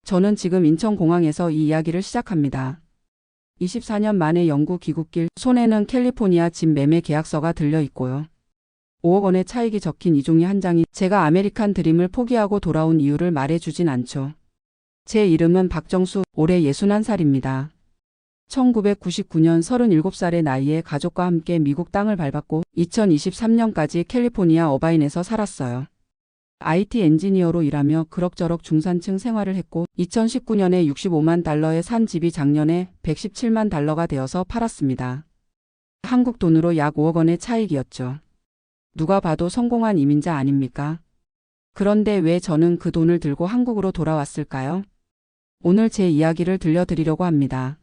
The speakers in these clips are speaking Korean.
저는 지금 인천공항에서 이 이야기를 시작합니다. 24년 만에 영구 귀국길, 손에는 캘리포니아 집 매매 계약서가 들려 있고요. 5억 원의 차익이 적힌 이종이 한 장이 제가 아메리칸 드림을 포기하고 돌아온 이유를 말해주진 않죠. 제 이름은 박정수, 올해 61살입니다. 1999년 37살의 나이에 가족과 함께 미국 땅을 밟았고 2023년까지 캘리포니아 어바인에서 살았어요. IT 엔지니어로 일하며 그럭저럭 중산층 생활을 했고 2019년에 65만 달러에 산 집이 작년에 117만 달러가 되어서 팔았습니다. 한국 돈으로 약 5억 원의 차익이었죠. 누가 봐도 성공한 이민자 아닙니까? 그런데 왜 저는 그 돈을 들고 한국으로 돌아왔을까요? 오늘 제 이야기를 들려드리려고 합니다.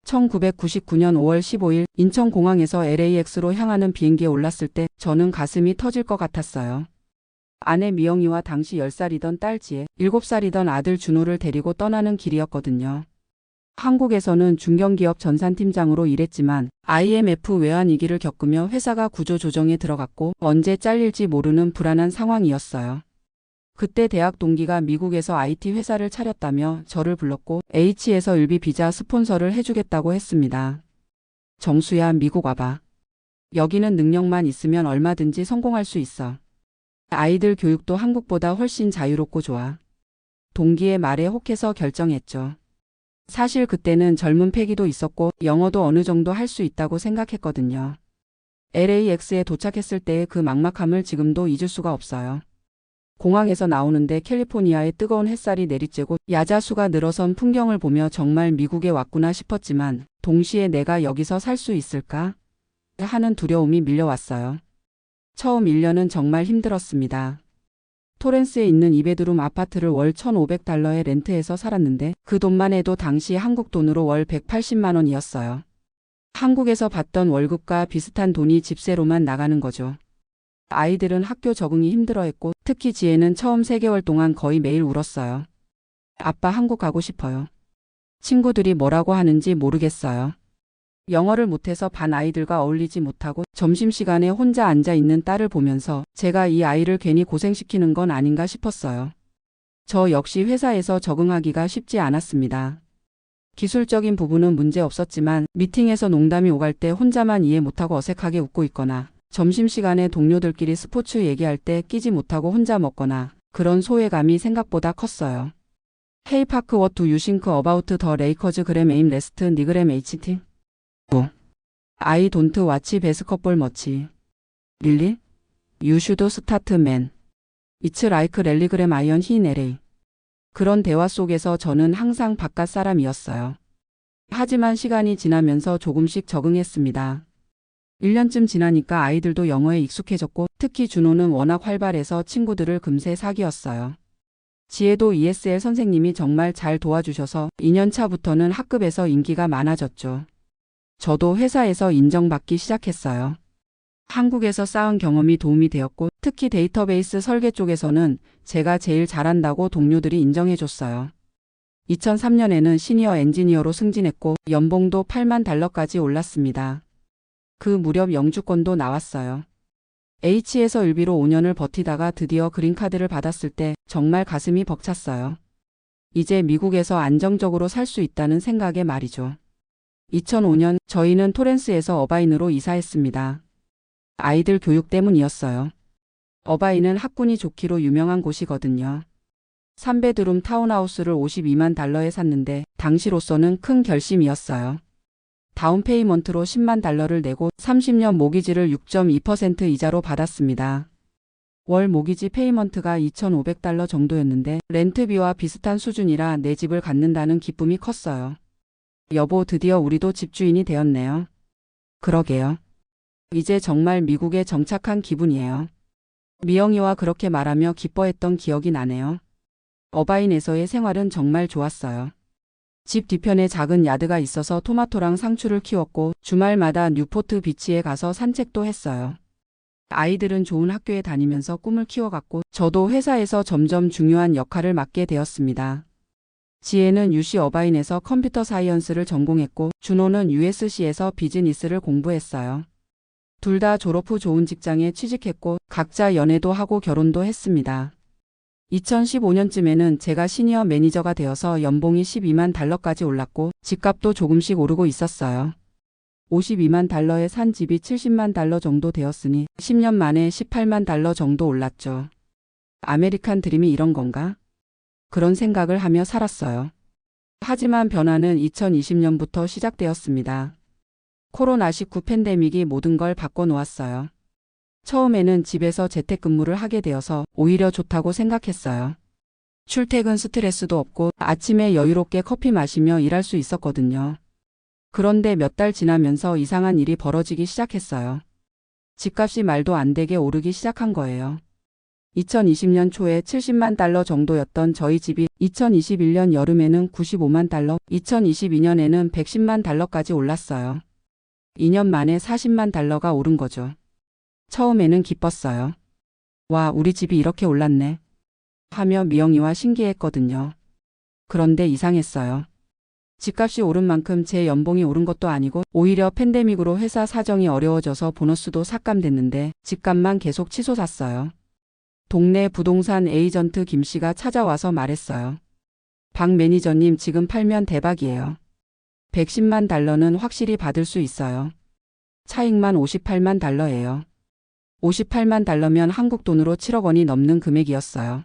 1999년 5월 15일 인천공항에서 LAX로 향하는 비행기에 올랐을 때 저는 가슴이 터질 것 같았어요. 아내 미영이와 당시 10살이던 딸 지혜, 7살이던 아들 준호를 데리고 떠나는 길이었거든요. 한국에서는 중견기업 전산팀장으로 일했지만 IMF 외환위기를 겪으며 회사가 구조조정에 들어갔고 언제 잘릴지 모르는 불안한 상황이었어요. 그때 대학 동기가 미국에서 IT 회사를 차렸다며 저를 불렀고 H에서 일비 비자 스폰서를 해주겠다고 했습니다. 정수야, 미국 와봐. 여기는 능력만 있으면 얼마든지 성공할 수 있어. 아이들 교육도 한국보다 훨씬 자유롭고 좋아. 동기의 말에 혹해서 결정했죠. 사실 그때는 젊은 패기도 있었고 영어도 어느 정도 할 수 있다고 생각했거든요. LAX에 도착했을 때의 그 막막함을 지금도 잊을 수가 없어요. 공항에서 나오는데 캘리포니아의 뜨거운 햇살이 내리쬐고 야자수가 늘어선 풍경을 보며 정말 미국에 왔구나 싶었지만 동시에 내가 여기서 살 수 있을까? 하는 두려움이 밀려왔어요. 처음 1년은 정말 힘들었습니다. 토렌스에 있는 2베드룸 아파트를 월 1,500달러에 렌트해서 살았는데 그 돈만 해도 당시 한국 돈으로 월 180만 원이었어요. 한국에서 받던 월급과 비슷한 돈이 집세로만 나가는 거죠. 아이들은 학교 적응이 힘들어했고 특히 지혜는 처음 3개월 동안 거의 매일 울었어요. 아빠 한국 가고 싶어요. 친구들이 뭐라고 하는지 모르겠어요. 영어를 못해서 반 아이들과 어울리지 못하고 점심시간에 혼자 앉아있는 딸을 보면서 제가 이 아이를 괜히 고생시키는 건 아닌가 싶었어요. 저 역시 회사에서 적응하기가 쉽지 않았습니다. 기술적인 부분은 문제 없었지만 미팅에서 농담이 오갈 때 혼자만 이해 못하고 어색하게 웃고 있거나 점심시간에 동료들끼리 스포츠 얘기할 때 끼지 못하고 혼자 먹거나 그런 소외감이 생각보다 컸어요. Hey Park, what do you think about the Lakers gram aim last 니그램 HT? I don't watch basketball much. Really? You should start man. It's like 랠리그램 아이언 히 LA. 그런 대화 속에서 저는 항상 바깥 사람이었어요. 하지만 시간이 지나면서 조금씩 적응했습니다. 1년쯤 지나니까 아이들도 영어에 익숙해졌고 특히 준호는 워낙 활발해서 친구들을 금세 사귀었어요. 지혜도 ESL 선생님이 정말 잘 도와주셔서 2년차부터는 학급에서 인기가 많아졌죠. 저도 회사에서 인정받기 시작했어요. 한국에서 쌓은 경험이 도움이 되었고 특히 데이터베이스 설계 쪽에서는 제가 제일 잘한다고 동료들이 인정해줬어요. 2003년에는 시니어 엔지니어로 승진했고 연봉도 8만 달러까지 올랐습니다. 그 무렵 영주권도 나왔어요. H에서 일비로 5년을 버티다가 드디어 그린카드를 받았을 때 정말 가슴이 벅찼어요. 이제 미국에서 안정적으로 살 수 있다는 생각에 말이죠. 2005년 저희는 토렌스에서 어바인으로 이사했습니다. 아이들 교육 때문이었어요. 어바인은 학군이 좋기로 유명한 곳이거든요. 3베드룸 타운하우스를 52만 달러에 샀는데 당시로서는 큰 결심이었어요. 다운페이먼트로 10만 달러를 내고 30년 모기지를 6.2% 이자로 받았습니다. 월 모기지 페이먼트가 2,500달러 정도였는데 렌트비와 비슷한 수준이라 내 집을 갖는다는 기쁨이 컸어요. 여보, 드디어 우리도 집주인이 되었네요. 그러게요. 이제 정말 미국에 정착한 기분이에요. 미영이와 그렇게 말하며 기뻐했던 기억이 나네요. 어바인에서의 생활은 정말 좋았어요. 집 뒤편에 작은 야드가 있어서 토마토랑 상추를 키웠고 주말마다 뉴포트 비치에 가서 산책도 했어요. 아이들은 좋은 학교에 다니면서 꿈을 키워갔고 저도 회사에서 점점 중요한 역할을 맡게 되었습니다. 지혜는 UC 어바인에서 컴퓨터 사이언스를 전공했고 준호는 USC에서 비즈니스를 공부했어요. 둘 다 졸업 후 좋은 직장에 취직했고 각자 연애도 하고 결혼도 했습니다. 2015년쯤에는 제가 시니어 매니저가 되어서 연봉이 12만 달러까지 올랐고 집값도 조금씩 오르고 있었어요. 52만 달러에 산 집이 70만 달러 정도 되었으니 10년 만에 18만 달러 정도 올랐죠. 아메리칸 드림이 이런 건가? 그런 생각을 하며 살았어요. 하지만 변화는 2020년부터 시작되었습니다. 코로나19 팬데믹이 모든 걸 바꿔놓았어요. 처음에는 집에서 재택근무를 하게 되어서 오히려 좋다고 생각했어요. 출퇴근 스트레스도 없고 아침에 여유롭게 커피 마시며 일할 수 있었거든요. 그런데 몇 달 지나면서 이상한 일이 벌어지기 시작했어요. 집값이 말도 안 되게 오르기 시작한 거예요. 2020년 초에 70만 달러 정도였던 저희 집이 2021년 여름에는 95만 달러, 2022년에는 110만 달러까지 올랐어요. 2년 만에 40만 달러가 오른 거죠. 처음에는 기뻤어요. 와, 우리 집이 이렇게 올랐네. 하며 미영이와 신기했거든요. 그런데 이상했어요. 집값이 오른 만큼 제 연봉이 오른 것도 아니고 오히려 팬데믹으로 회사 사정이 어려워져서 보너스도 삭감됐는데 집값만 계속 치솟았어요. 동네 부동산 에이전트 김 씨가 찾아와서 말했어요. 박 매니저님 지금 팔면 대박이에요. 110만 달러는 확실히 받을 수 있어요. 차익만 58만 달러예요. 58만 달러면 한국 돈으로 7억 원이 넘는 금액이었어요.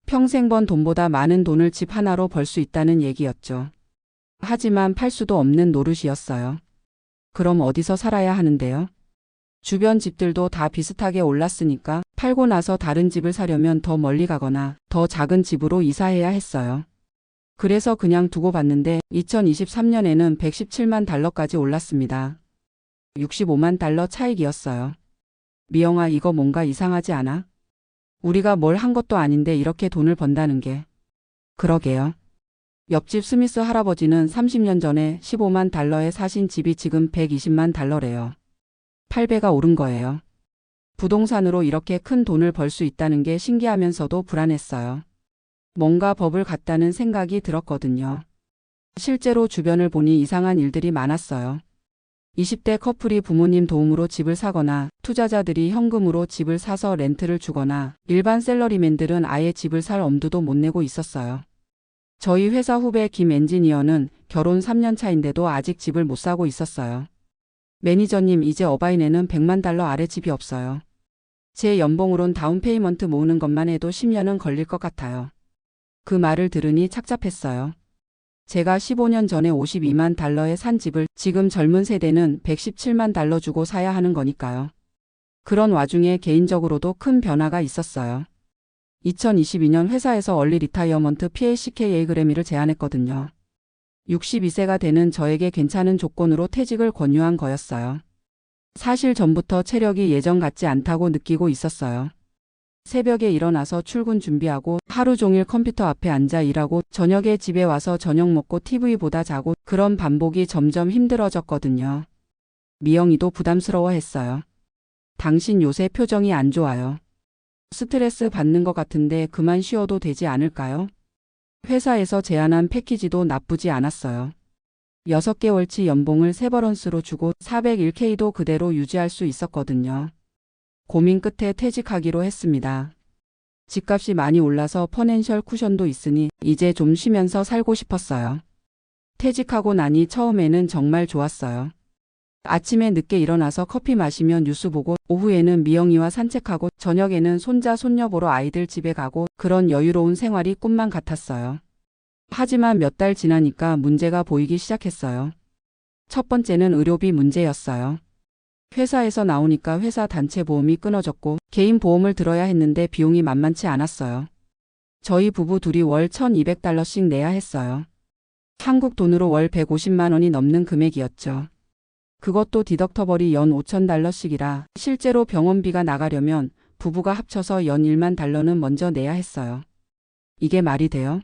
평생 번 돈보다 많은 돈을 집 하나로 벌 수 있다는 얘기였죠. 하지만 팔 수도 없는 노릇이었어요. 그럼 어디서 살아야 하는데요? 주변 집들도 다 비슷하게 올랐으니까 팔고 나서 다른 집을 사려면 더 멀리 가거나 더 작은 집으로 이사해야 했어요. 그래서 그냥 두고 봤는데 2023년에는 117만 달러까지 올랐습니다. 65만 달러 차익이었어요. 미영아, 이거 뭔가 이상하지 않아? 우리가 뭘 한 것도 아닌데 이렇게 돈을 번다는 게. 그러게요. 옆집 스미스 할아버지는 30년 전에 15만 달러에 사신 집이 지금 120만 달러래요. 8배가 오른 거예요. 부동산으로 이렇게 큰 돈을 벌 수 있다는 게 신기하면서도 불안했어요. 뭔가 법을 갖다는 생각이 들었거든요. 실제로 주변을 보니 이상한 일들이 많았어요. 20대 커플이 부모님 도움으로 집을 사거나 투자자들이 현금으로 집을 사서 렌트를 주거나 일반 셀러리맨들은 아예 집을 살 엄두도 못 내고 있었어요. 저희 회사 후배 김 엔지니어는 결혼 3년 차인데도 아직 집을 못 사고 있었어요. 매니저님, 이제 어바인에는 100만 달러 아래 집이 없어요. 제 연봉으론 다운페이먼트 모으는 것만 해도 10년은 걸릴 것 같아요. 그 말을 들으니 착잡했어요. 제가 15년 전에 52만 달러에 산 집을 지금 젊은 세대는 117만 달러 주고 사야 하는 거니까요. 그런 와중에 개인적으로도 큰 변화가 있었어요. 2022년 회사에서 얼리 리타이어먼트 PACKA 그래미를 제안했거든요. 62세가 되는 저에게 괜찮은 조건으로 퇴직을 권유한 거였어요. 사실 전부터 체력이 예전 같지 않다고 느끼고 있었어요. 새벽에 일어나서 출근 준비하고 하루 종일 컴퓨터 앞에 앉아 일하고 저녁에 집에 와서 저녁 먹고 TV 보다 자고 그런 반복이 점점 힘들어졌거든요. 미영이도 부담스러워했어요. 당신 요새 표정이 안 좋아요. 스트레스 받는 것 같은데 그만 쉬어도 되지 않을까요? 회사에서 제안한 패키지도 나쁘지 않았어요. 6개월치 연봉을 세버런스로 주고 401k도 그대로 유지할 수 있었거든요. 고민 끝에 퇴직하기로 했습니다. 집값이 많이 올라서 퍼넨셜 쿠션도 있으니 이제 좀 쉬면서 살고 싶었어요. 퇴직하고 나니 처음에는 정말 좋았어요. 아침에 늦게 일어나서 커피 마시며 뉴스 보고 오후에는 미영이와 산책하고 저녁에는 손자 손녀 보러 아이들 집에 가고 그런 여유로운 생활이 꿈만 같았어요. 하지만 몇 달 지나니까 문제가 보이기 시작했어요. 첫 번째는 의료비 문제였어요. 회사에서 나오니까 회사 단체 보험이 끊어졌고 개인 보험을 들어야 했는데 비용이 만만치 않았어요. 저희 부부 둘이 월 1,200달러씩 내야 했어요. 한국 돈으로 월 150만 원이 넘는 금액이었죠. 그것도 디덕터벌이 연 5,000달러씩이라 실제로 병원비가 나가려면 부부가 합쳐서 연 1만 달러는 먼저 내야 했어요. 이게 말이 돼요?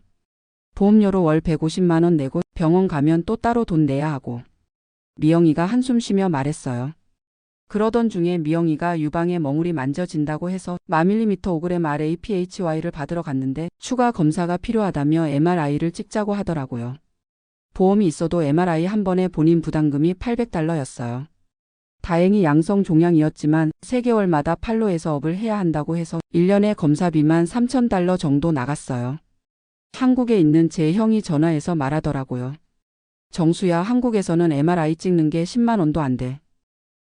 보험료로 월 150만 원 내고 병원 가면 또 따로 돈 내야 하고. 미영이가 한숨 쉬며 말했어요. 그러던 중에 미영이가 유방에 멍울이 만져진다고 해서 1000mm 5g RAPHY를 받으러 갔는데 추가 검사가 필요하다며 MRI를 찍자고 하더라고요. 보험이 있어도 MRI 한 번에 본인 부담금이 800달러였어요. 다행히 양성 종양이었지만 3개월마다 팔로에서 업을 해야 한다고 해서 1년에 검사비만 $3,000 정도 나갔어요. 한국에 있는 제 형이 전화해서 말하더라고요. 정수야, 한국에서는 MRI 찍는 게 10만 원도 안 돼.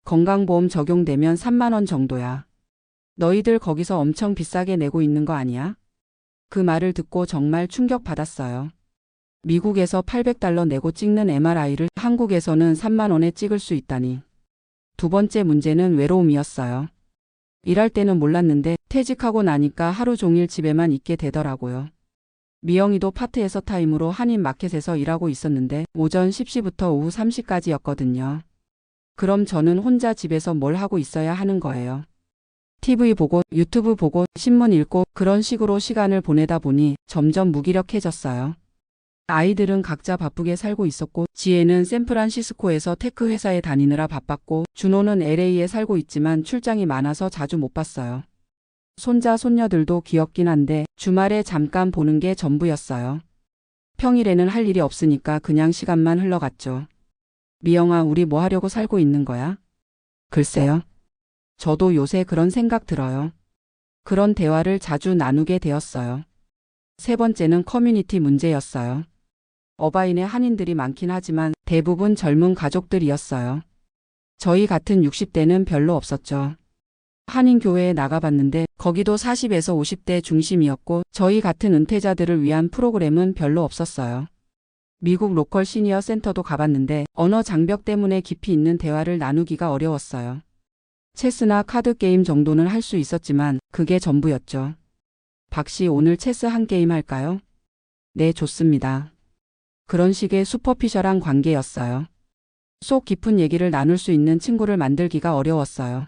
건강보험 적용되면 3만 원 정도야. 너희들 거기서 엄청 비싸게 내고 있는 거 아니야? 그 말을 듣고 정말 충격받았어요. 미국에서 $800 내고 찍는 MRI를 한국에서는 3만 원에 찍을 수 있다니. 두 번째 문제는 외로움이었어요. 일할 때는 몰랐는데 퇴직하고 나니까 하루 종일 집에만 있게 되더라고요. 미영이도 파트에서 타임으로 한인마켓에서 일하고 있었는데 오전 10시부터 오후 3시까지였거든요. 그럼 저는 혼자 집에서 뭘 하고 있어야 하는 거예요. TV 보고 유튜브 보고 신문 읽고 그런 식으로 시간을 보내다 보니 점점 무기력해졌어요. 아이들은 각자 바쁘게 살고 있었고 지혜는 샌프란시스코에서 테크 회사에 다니느라 바빴고 준호는 LA에 살고 있지만 출장이 많아서 자주 못 봤어요. 손자 손녀들도 귀엽긴 한데 주말에 잠깐 보는 게 전부였어요. 평일에는 할 일이 없으니까 그냥 시간만 흘러갔죠. 미영아, 우리 뭐 하려고 살고 있는 거야? 글쎄요. 저도 요새 그런 생각 들어요. 그런 대화를 자주 나누게 되었어요. 세 번째는 커뮤니티 문제였어요. 어바인에 한인들이 많긴 하지만 대부분 젊은 가족들이었어요. 저희 같은 60대는 별로 없었죠. 한인교회에 나가봤는데 거기도 40에서 50대 중심이었고 저희 같은 은퇴자들을 위한 프로그램은 별로 없었어요. 미국 로컬 시니어 센터도 가봤는데 언어 장벽 때문에 깊이 있는 대화를 나누기가 어려웠어요. 체스나 카드 게임 정도는 할 수 있었지만 그게 전부였죠. 박씨, 오늘 체스 한 게임 할까요? 네, 좋습니다. 그런 식의 슈퍼피셜한 관계였어요. 속 깊은 얘기를 나눌 수 있는 친구를 만들기가 어려웠어요.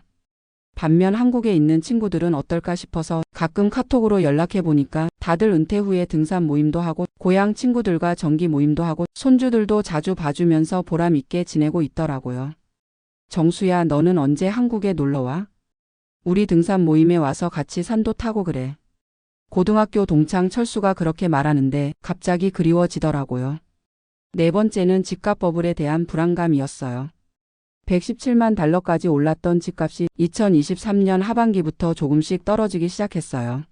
반면 한국에 있는 친구들은 어떨까 싶어서 가끔 카톡으로 연락해 보니까 다들 은퇴 후에 등산 모임도 하고 고향 친구들과 정기 모임도 하고 손주들도 자주 봐주면서 보람 있게 지내고 있더라고요. 정수야, 너는 언제 한국에 놀러와? 우리 등산 모임에 와서 같이 산도 타고 그래. 고등학교 동창 철수가 그렇게 말하는데 갑자기 그리워지더라고요. 네 번째는 집값 버블에 대한 불안감이었어요. $117만 올랐던 집값이 2023년 하반기부터 조금씩 떨어지기 시작했어요.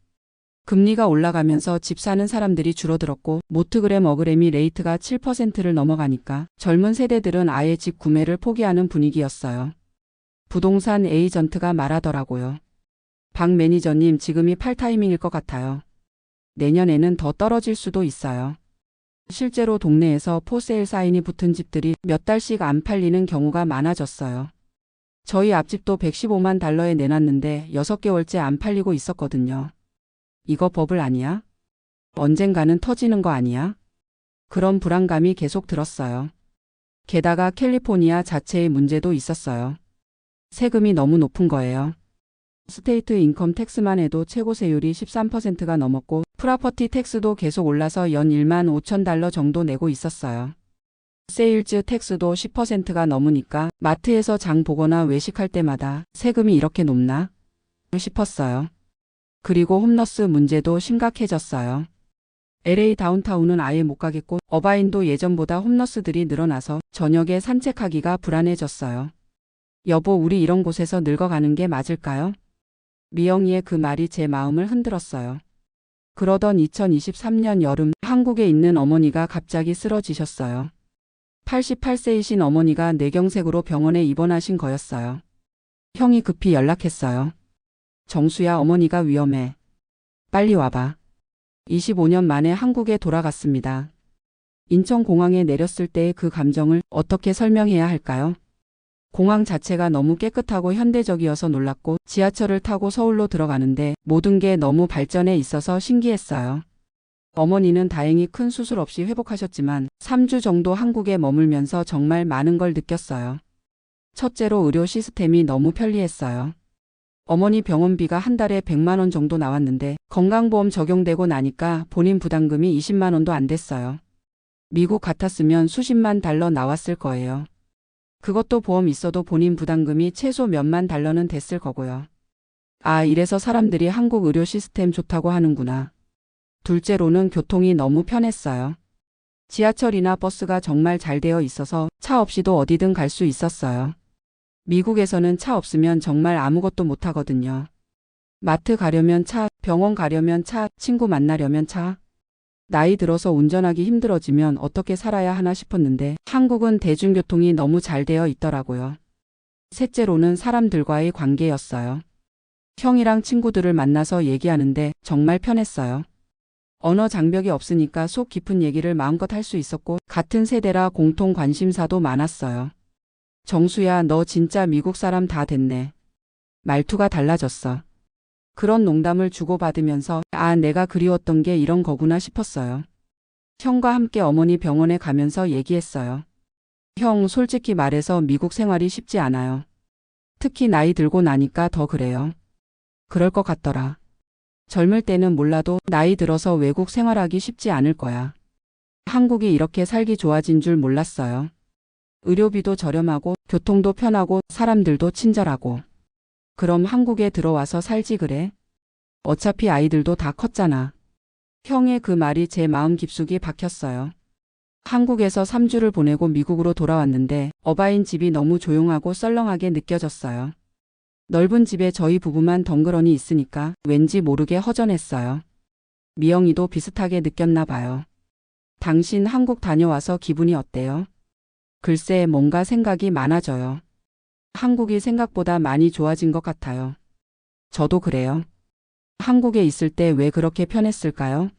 금리가 올라가면서 집 사는 사람들이 줄어들었고 모트그램 어그레미 레이트가 7%를 넘어가니까 젊은 세대들은 아예 집 구매를 포기하는 분위기였어요. 부동산 에이전트가 말하더라고요. 박 매니저님, 지금이 팔 타이밍일 것 같아요. 내년에는 더 떨어질 수도 있어요. 실제로 동네에서 포세일 사인이 붙은 집들이 몇 달씩 안 팔리는 경우가 많아졌어요. 저희 앞집도 $115만 내놨는데 6개월째 안 팔리고 있었거든요. 이거 버블 아니야? 언젠가는 터지는 거 아니야? 그런 불안감이 계속 들었어요. 게다가 캘리포니아 자체의 문제도 있었어요. 세금이 너무 높은 거예요. 스테이트 인컴 텍스만 해도 최고 세율이 13%가 넘었고 프라퍼티 텍스도 계속 올라서 연 $15,000 정도 내고 있었어요. 세일즈 텍스도 10%가 넘으니까 마트에서 장 보거나 외식할 때마다 세금이 이렇게 높나? 싶었어요. 그리고 홈러스 문제도 심각해졌어요. LA 다운타운은 아예 못 가겠고 어바인도 예전보다 홈러스들이 늘어나서 저녁에 산책하기가 불안해졌어요. 여보, 우리 이런 곳에서 늙어가는 게 맞을까요? 미영이의 그 말이 제 마음을 흔들었어요. 그러던 2023년 여름 한국에 있는 어머니가 갑자기 쓰러지셨어요. 88세이신 어머니가 뇌경색으로 병원에 입원하신 거였어요. 형이 급히 연락했어요. 정수야, 어머니가 위험해. 빨리 와봐. 25년 만에 한국에 돌아갔습니다. 인천공항에 내렸을 때의 그 감정을 어떻게 설명해야 할까요? 공항 자체가 너무 깨끗하고 현대적이어서 놀랐고 지하철을 타고 서울로 들어가는데 모든 게 너무 발전해 있어서 신기했어요. 어머니는 다행히 큰 수술 없이 회복하셨지만 3주 정도 한국에 머물면서 정말 많은 걸 느꼈어요. 첫째로 의료 시스템이 너무 편리했어요. 어머니 병원비가 한 달에 100만 원 정도 나왔는데 건강보험 적용되고 나니까 본인 부담금이 20만 원도 안 됐어요. 미국 같았으면 수십만 달러 나왔을 거예요. 그것도 보험 있어도 본인 부담금이 최소 몇만 달러는 됐을 거고요. 아, 이래서 사람들이 한국 의료 시스템 좋다고 하는구나. 둘째로는 교통이 너무 편했어요. 지하철이나 버스가 정말 잘 되어 있어서 차 없이도 어디든 갈 수 있었어요. 미국에서는 차 없으면 정말 아무것도 못하거든요. 마트 가려면 차, 병원 가려면 차, 친구 만나려면 차. 나이 들어서 운전하기 힘들어지면 어떻게 살아야 하나 싶었는데 한국은 대중교통이 너무 잘 되어 있더라고요. 셋째로는 사람들과의 관계였어요. 형이랑 친구들을 만나서 얘기하는데 정말 편했어요. 언어 장벽이 없으니까 속 깊은 얘기를 마음껏 할 수 있었고 같은 세대라 공통 관심사도 많았어요. 정수야, 너 진짜 미국 사람 다 됐네. 말투가 달라졌어. 그런 농담을 주고받으면서 내가 그리웠던 게 이런 거구나 싶었어요. 형과 함께 어머니 병원에 가면서 얘기했어요. 형, 솔직히 말해서 미국 생활이 쉽지 않아요. 특히 나이 들고 나니까 더 그래요. 그럴 것 같더라. 젊을 때는 몰라도 나이 들어서 외국 생활하기 쉽지 않을 거야. 한국이 이렇게 살기 좋아진 줄 몰랐어요. 의료비도 저렴하고 교통도 편하고 사람들도 친절하고. 그럼 한국에 들어와서 살지 그래? 어차피 아이들도 다 컸잖아. 형의 그 말이 제 마음 깊숙이 박혔어요. 한국에서 3주를 보내고 미국으로 돌아왔는데 어바인 집이 너무 조용하고 썰렁하게 느껴졌어요. 넓은 집에 저희 부부만 덩그러니 있으니까 왠지 모르게 허전했어요. 미영이도 비슷하게 느꼈나 봐요. 당신 한국 다녀와서 기분이 어때요? 글쎄, 뭔가 생각이 많아져요. 한국이 생각보다 많이 좋아진 것 같아요. 저도 그래요. 한국에 있을 때 왜 그렇게 편했을까요?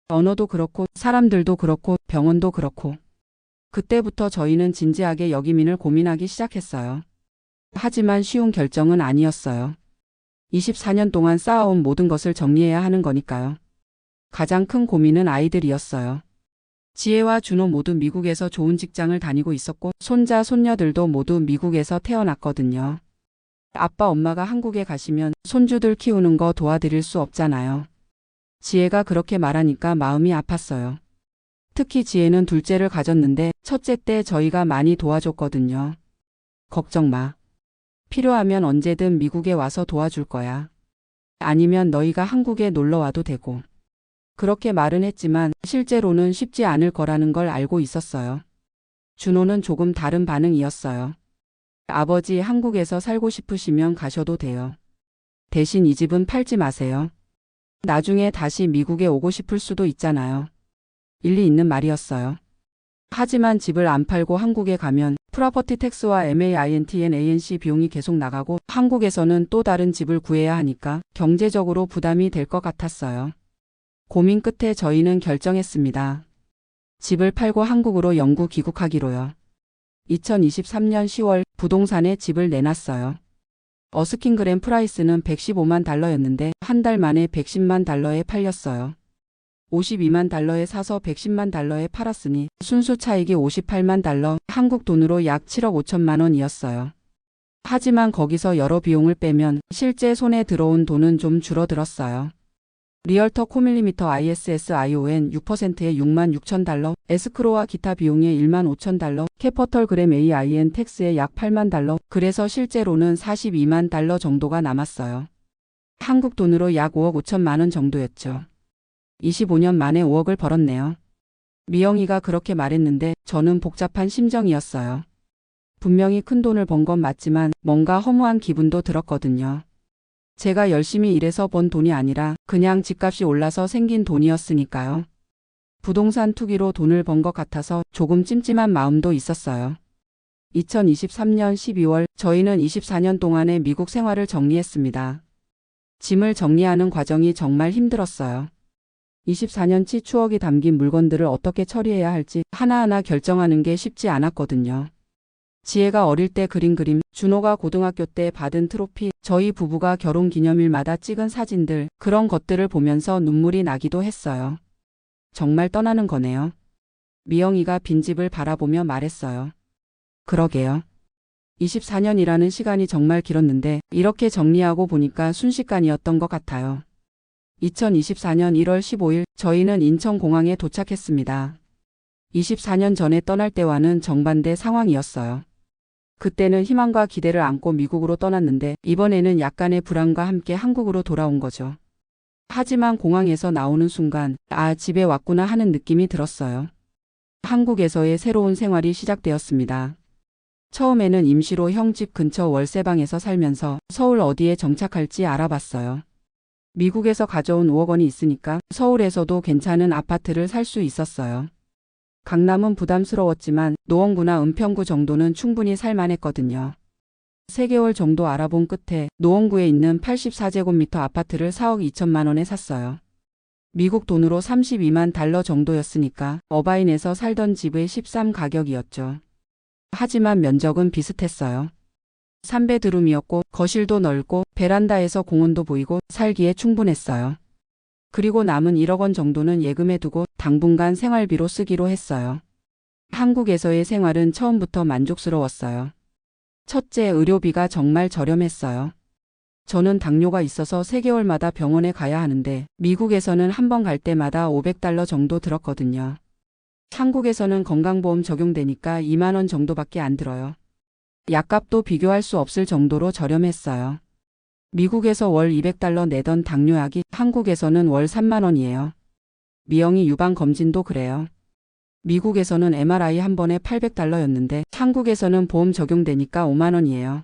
언어도 그렇고 사람들도 그렇고 병원도 그렇고. 그때부터 저희는 진지하게 여기민을 고민하기 시작했어요. 하지만 쉬운 결정은 아니었어요. 24년 동안 쌓아온 모든 것을 정리해야 하는 거니까요. 가장 큰 고민은 아이들이었어요. 지혜와 준호 모두 미국에서 좋은 직장을 다니고 있었고 손자, 손녀들도 모두 미국에서 태어났거든요. 아빠, 엄마가 한국에 가시면 손주들 키우는 거 도와드릴 수 없잖아요. 지혜가 그렇게 말하니까 마음이 아팠어요. 특히 지혜는 둘째를 가졌는데 첫째 때 저희가 많이 도와줬거든요. 걱정 마. 필요하면 언제든 미국에 와서 도와줄 거야. 아니면 너희가 한국에 놀러 와도 되고. 그렇게 말은 했지만 실제로는 쉽지 않을 거라는 걸 알고 있었어요. 준호는 조금 다른 반응이었어요. 아버지, 한국에서 살고 싶으시면 가셔도 돼요. 대신 이 집은 팔지 마세요. 나중에 다시 미국에 오고 싶을 수도 있잖아요. 일리 있는 말이었어요. 하지만 집을 안 팔고 한국에 가면 프로퍼티 텍스와 maintenance 비용이 계속 나가고 한국에서는 또 다른 집을 구해야 하니까 경제적으로 부담이 될 것 같았어요. 고민 끝에 저희는 결정했습니다. 집을 팔고 한국으로 영구 귀국하기로요. 2023년 10월 부동산에 집을 내놨어요. 어스킨 그램 프라이스는 115만 달러였는데 한 달 만에 110만 달러에 팔렸어요. 52만 달러에 사서 110만 달러에 팔았으니 순수 차익이 58만 달러, 한국 돈으로 약 7억 5천만 원이었어요. 하지만 거기서 여러 비용을 빼면 실제 손에 들어온 돈은 좀 줄어들었어요. 리얼터 코밀리미터 ISSION 6%에 6만 6천 달러, 에스크로와 기타 비용에 1만 5천 달러, 캐퍼털 그램 AIN 텍스에 약 8만 달러, 그래서 실제로는 42만 달러 정도가 남았어요. 한국 돈으로 약 5억 5천만 원 정도였죠. 25년 만에 5억을 벌었네요. 미영이가 그렇게 말했는데 저는 복잡한 심정이었어요. 분명히 큰 돈을 번 건 맞지만 뭔가 허무한 기분도 들었거든요. 제가 열심히 일해서 번 돈이 아니라 그냥 집값이 올라서 생긴 돈이었으니까요. 부동산 투기로 돈을 번 것 같아서 조금 찜찜한 마음도 있었어요. 2023년 12월 저희는 24년 동안의 미국 생활을 정리했습니다. 짐을 정리하는 과정이 정말 힘들었어요. 24년치 추억이 담긴 물건들을 어떻게 처리해야 할지 하나하나 결정하는 게 쉽지 않았거든요. 지혜가 어릴 때 그린 그림, 준호가 고등학교 때 받은 트로피, 저희 부부가 결혼 기념일마다 찍은 사진들, 그런 것들을 보면서 눈물이 나기도 했어요. 정말 떠나는 거네요. 미영이가 빈집을 바라보며 말했어요. 그러게요. 24년이라는 시간이 정말 길었는데 이렇게 정리하고 보니까 순식간이었던 것 같아요. 2024년 1월 15일 저희는 인천공항에 도착했습니다. 24년 전에 떠날 때와는 정반대 상황이었어요. 그때는 희망과 기대를 안고 미국으로 떠났는데 이번에는 약간의 불안과 함께 한국으로 돌아온 거죠. 하지만 공항에서 나오는 순간 집에 왔구나 하는 느낌이 들었어요. 한국에서의 새로운 생활이 시작되었습니다. 처음에는 임시로 형 집 근처 월세방에서 살면서 서울 어디에 정착할지 알아봤어요. 미국에서 가져온 5억 원이 있으니까 서울에서도 괜찮은 아파트를 살 수 있었어요. 강남은 부담스러웠지만 노원구나 은평구 정도는 충분히 살만했거든요. 3개월 정도 알아본 끝에 노원구에 있는 84제곱미터 아파트를 4억 2천만 원에 샀어요. 미국 돈으로 32만 달러 정도였으니까 어바인에서 살던 집의 13 가격이었죠. 하지만 면적은 비슷했어요. 3베드룸이었고 거실도 넓고 베란다에서 공원도 보이고 살기에 충분했어요. 그리고 남은 1억 원 정도는 예금에 두고 당분간 생활비로 쓰기로 했어요. 한국에서의 생활은 처음부터 만족스러웠어요. 첫째, 의료비가 정말 저렴했어요. 저는 당뇨가 있어서 3개월마다 병원에 가야 하는데 미국에서는 한 번 갈 때마다 500달러 정도 들었거든요. 한국에서는 건강보험 적용되니까 2만 원 정도밖에 안 들어요. 약값도 비교할 수 없을 정도로 저렴했어요. 미국에서 월 200달러 내던 당뇨약이 한국에서는 월 3만 원이에요. 미영이 유방검진도 그래요. 미국에서는 MRI 한 번에 800달러였는데 한국에서는 보험 적용되니까 5만 원이에요.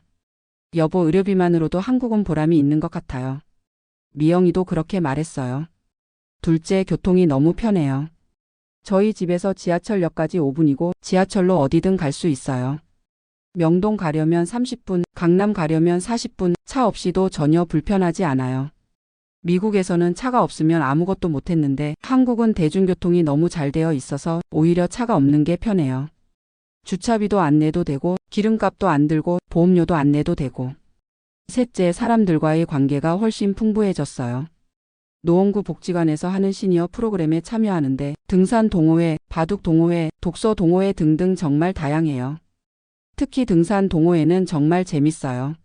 여보, 의료비만으로도 한국은 보람이 있는 것 같아요. 미영이도 그렇게 말했어요. 둘째, 교통이 너무 편해요. 저희 집에서 지하철역까지 5분이고 지하철로 어디든 갈 수 있어요. 명동 가려면 30분, 강남 가려면 40분, 차 없이도 전혀 불편하지 않아요. 미국에서는 차가 없으면 아무것도 못했는데 한국은 대중교통이 너무 잘 되어 있어서 오히려 차가 없는 게 편해요. 주차비도 안 내도 되고 기름값도 안 들고 보험료도 안 내도 되고. 셋째, 사람들과의 관계가 훨씬 풍부해졌어요. 노원구 복지관에서 하는 시니어 프로그램에 참여하는데 등산 동호회, 바둑 동호회, 독서 동호회 등등 정말 다양해요. 특히 등산 동호회는 정말 재밌어요.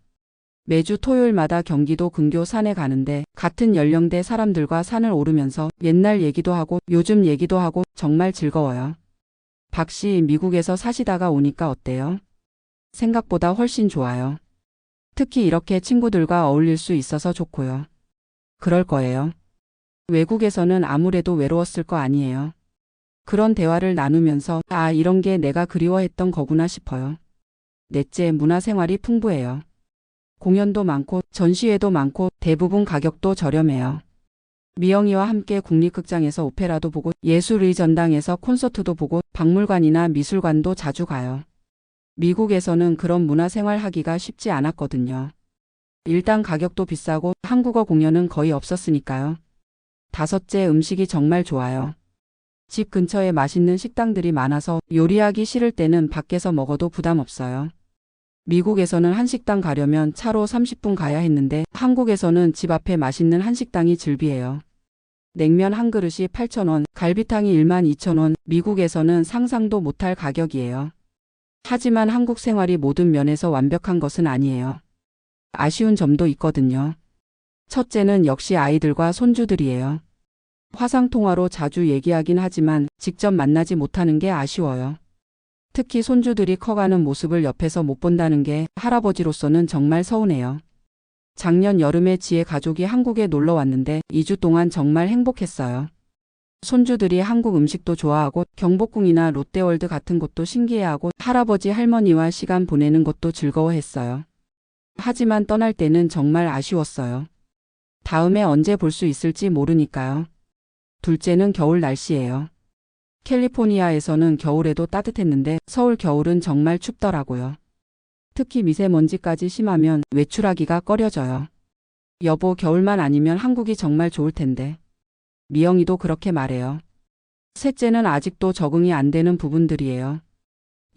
매주 토요일마다 경기도 근교 산에 가는데 같은 연령대 사람들과 산을 오르면서 옛날 얘기도 하고 요즘 얘기도 하고 정말 즐거워요. 박 씨, 미국에서 사시다가 오니까 어때요? 생각보다 훨씬 좋아요. 특히 이렇게 친구들과 어울릴 수 있어서 좋고요. 그럴 거예요. 외국에서는 아무래도 외로웠을 거 아니에요. 그런 대화를 나누면서 아, 이런 게 내가 그리워했던 거구나 싶어요. 넷째, 문화생활이 풍부해요. 공연도 많고 전시회도 많고 대부분 가격도 저렴해요. 미영이와 함께 국립극장에서 오페라도 보고 예술의 전당에서 콘서트도 보고 박물관이나 미술관도 자주 가요. 미국에서는 그런 문화생활 하기가 쉽지 않았거든요. 일단 가격도 비싸고 한국어 공연은 거의 없었으니까요. 다섯째, 음식이 정말 좋아요. 집 근처에 맛있는 식당들이 많아서 요리하기 싫을 때는 밖에서 먹어도 부담 없어요. 미국에서는 한식당 가려면 차로 30분 가야 했는데 한국에서는 집 앞에 맛있는 한식당이 즐비해요. 냉면 한 그릇이 8,000원, 갈비탕이 12,000원, 미국에서는 상상도 못할 가격이에요. 하지만 한국 생활이 모든 면에서 완벽한 것은 아니에요. 아쉬운 점도 있거든요. 첫째는 역시 아이들과 손주들이에요. 화상통화로 자주 얘기하긴 하지만 직접 만나지 못하는 게 아쉬워요. 특히 손주들이 커가는 모습을 옆에서 못 본다는 게 할아버지로서는 정말 서운해요. 작년 여름에 지혜 가족이 한국에 놀러 왔는데 2주 동안 정말 행복했어요. 손주들이 한국 음식도 좋아하고 경복궁이나 롯데월드 같은 곳도 신기해하고 할아버지 할머니와 시간 보내는 것도 즐거워했어요. 하지만 떠날 때는 정말 아쉬웠어요. 다음에 언제 볼 수 있을지 모르니까요. 둘째는 겨울 날씨예요. 캘리포니아에서는 겨울에도 따뜻했는데 서울 겨울은 정말 춥더라고요. 특히 미세먼지까지 심하면 외출하기가 꺼려져요. 여보, 겨울만 아니면 한국이 정말 좋을 텐데. 미영이도 그렇게 말해요. 셋째는 아직도 적응이 안 되는 부분들이에요.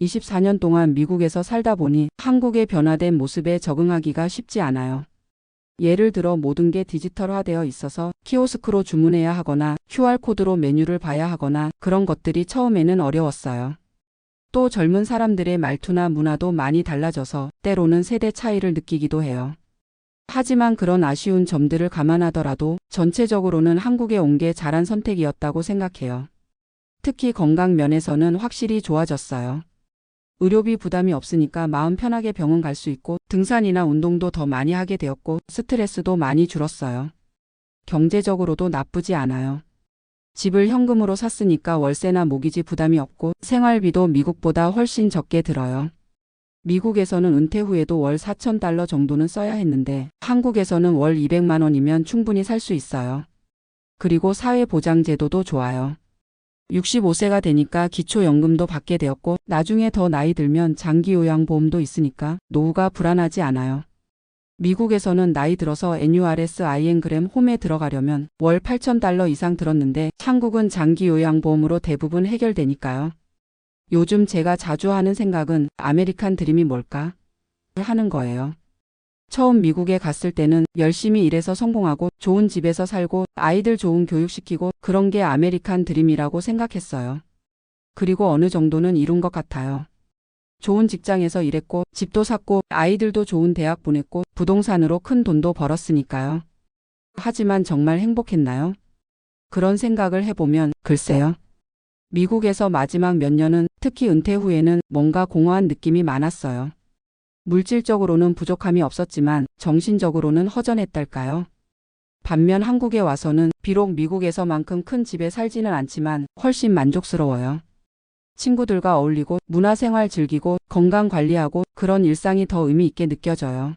24년 동안 미국에서 살다 보니 한국의 변화된 모습에 적응하기가 쉽지 않아요. 예를 들어 모든 게 디지털화되어 있어서 키오스크로 주문해야 하거나 QR코드로 메뉴를 봐야 하거나 그런 것들이 처음에는 어려웠어요. 또 젊은 사람들의 말투나 문화도 많이 달라져서 때로는 세대 차이를 느끼기도 해요. 하지만 그런 아쉬운 점들을 감안하더라도 전체적으로는 한국에 온 게 잘한 선택이었다고 생각해요. 특히 건강 면에서는 확실히 좋아졌어요. 의료비 부담이 없으니까 마음 편하게 병원 갈 수 있고 등산이나 운동도 더 많이 하게 되었고 스트레스도 많이 줄었어요. 경제적으로도 나쁘지 않아요. 집을 현금으로 샀으니까 월세나 모기지 부담이 없고 생활비도 미국보다 훨씬 적게 들어요. 미국에서는 은퇴 후에도 월 4,000달러 정도는 써야 했는데 한국에서는 월 200만 원이면 충분히 살 수 있어요. 그리고 사회보장제도도 좋아요. 65세가 되니까 기초연금도 받게 되었고 나중에 더 나이 들면 장기요양보험도 있으니까 노후가 불안하지 않아요. 미국에서는 나이 들어서 NURSIN 그램 홈에 들어가려면 월 8,000달러 이상 들었는데 한국은 장기요양보험으로 대부분 해결되니까요. 요즘 제가 자주 하는 생각은 아메리칸 드림이 뭘까 하는 거예요. 처음 미국에 갔을 때는 열심히 일해서 성공하고 좋은 집에서 살고 아이들 좋은 교육시키고 그런 게 아메리칸 드림이라고 생각했어요. 그리고 어느 정도는 이룬 것 같아요. 좋은 직장에서 일했고 집도 샀고 아이들도 좋은 대학 보냈고 부동산으로 큰 돈도 벌었으니까요. 하지만 정말 행복했나요? 그런 생각을 해보면 글쎄요. 미국에서 마지막 몇 년은 특히 은퇴 후에는 뭔가 공허한 느낌이 많았어요. 물질적으로는 부족함이 없었지만 정신적으로는 허전했달까요? 반면 한국에 와서는 비록 미국에서만큼 큰 집에 살지는 않지만 훨씬 만족스러워요. 친구들과 어울리고 문화생활 즐기고 건강 관리하고 그런 일상이 더 의미 있게 느껴져요.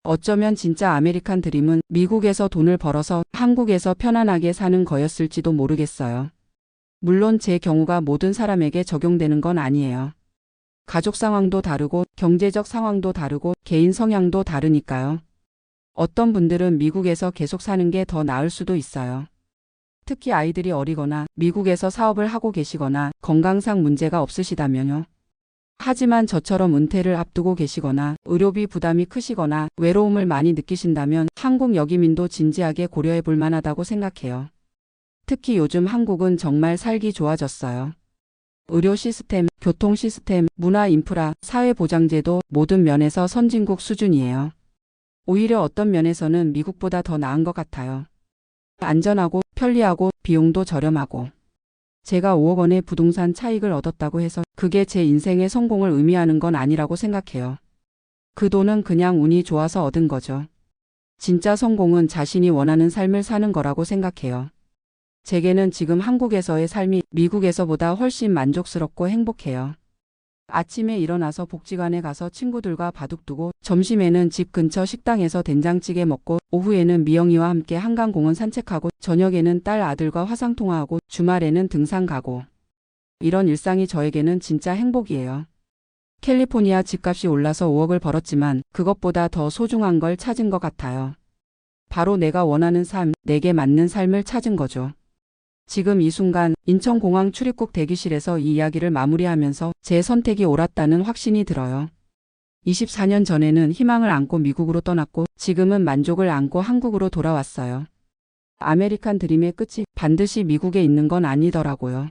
어쩌면 진짜 아메리칸 드림은 미국에서 돈을 벌어서 한국에서 편안하게 사는 거였을지도 모르겠어요. 물론 제 경우가 모든 사람에게 적용되는 건 아니에요. 가족 상황도 다르고 경제적 상황도 다르고 개인 성향도 다르니까요. 어떤 분들은 미국에서 계속 사는 게 더 나을 수도 있어요. 특히 아이들이 어리거나 미국에서 사업을 하고 계시거나 건강상 문제가 없으시다면요. 하지만 저처럼 은퇴를 앞두고 계시거나 의료비 부담이 크시거나 외로움을 많이 느끼신다면 한국 여기민도 진지하게 고려해 볼 만하다고 생각해요. 특히 요즘 한국은 정말 살기 좋아졌어요. 의료 시스템, 교통 시스템, 문화 인프라, 사회보장제도 모든 면에서 선진국 수준이에요. 오히려 어떤 면에서는 미국보다 더 나은 것 같아요. 안전하고 편리하고 비용도 저렴하고. 제가 5억 원의 부동산 차익을 얻었다고 해서 그게 제 인생의 성공을 의미하는 건 아니라고 생각해요. 그 돈은 그냥 운이 좋아서 얻은 거죠. 진짜 성공은 자신이 원하는 삶을 사는 거라고 생각해요. 제게는 지금 한국에서의 삶이 미국에서보다 훨씬 만족스럽고 행복해요. 아침에 일어나서 복지관에 가서 친구들과 바둑 두고 점심에는 집 근처 식당에서 된장찌개 먹고 오후에는 미영이와 함께 한강공원 산책하고 저녁에는 딸 아들과 화상통화하고 주말에는 등산 가고 이런 일상이 저에게는 진짜 행복이에요. 캘리포니아 집값이 올라서 5억을 벌었지만 그것보다 더 소중한 걸 찾은 것 같아요. 바로 내가 원하는 삶, 내게 맞는 삶을 찾은 거죠. 지금 이 순간 인천공항 출입국 대기실에서 이 이야기를 마무리하면서 제 선택이 옳았다는 확신이 들어요. 24년 전에는 희망을 안고 미국으로 떠났고 지금은 만족을 안고 한국으로 돌아왔어요. 아메리칸 드림의 끝이 반드시 미국에 있는 건 아니더라고요.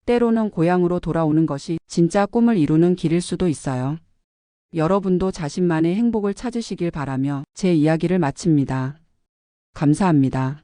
때로는 고향으로 돌아오는 것이 진짜 꿈을 이루는 길일 수도 있어요. 여러분도 자신만의 행복을 찾으시길 바라며 제 이야기를 마칩니다. 감사합니다.